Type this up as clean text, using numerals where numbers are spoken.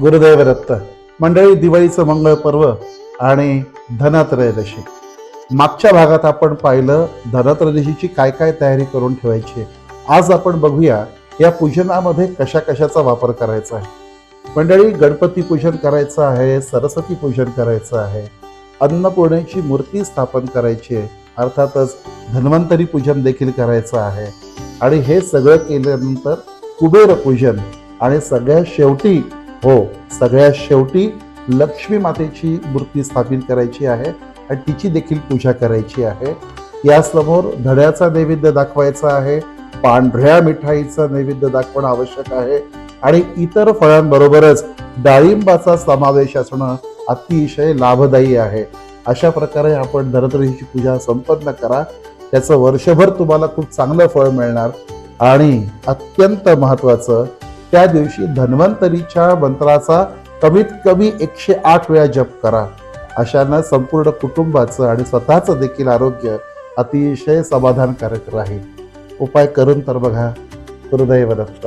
गुरुदैव दत्त. मंडळी, दिवाळीचं मंगळ पर्व आणि धनत्रयोदशी. मागच्या भागात आपण पाहिलं धनत्रयोदशीची काय काय तयारी करून ठेवायची आहे. आज आपण बघूया या पूजनामध्ये कशा कशाचा वापर करायचा आहे. मंडळी, गणपती पूजन करायचं आहे, सरस्वती पूजन करायचं आहे, अन्नपूर्णेची मूर्ती स्थापन करायची आहे, अर्थातच धन्वंतरी पूजन देखील करायचं आहे. आणि हे सगळं केल्यानंतर कुबेर पूजन आणि सगळ्यात शेवटी लक्ष्मी मातेची मूर्ती स्थापित करायची आहे आणि तिची देखील पूजा करायची आहे. यासमोर धड्याचा नैवेद्य दाखवायचा आहे, पांढऱ्या मिठाईचा नैवेद्य दाखवणं आवश्यक आहे आणि इतर फळांबरोबरच डाळिंबाचा समावेश असणं अतिशय लाभदायी आहे. अशा प्रकारे आपण धनत्रयोदशीची पूजा संपन्न करा. त्याचं वर्षभर तुम्हाला खूप चांगलं फळ मिळणार. आणि अत्यंत महत्त्वाचं, त्या दिवशी धन्वंतरीच्या मंत्राचा कमीत कमी 108 वेळा जप करा. अशानं संपूर्ण कुटुंबाचं आणि स्वतःचं देखील आरोग्य अतिशय समाधानकारक राहील. उपाय करून तर बघा. गुरुदैव दत्त.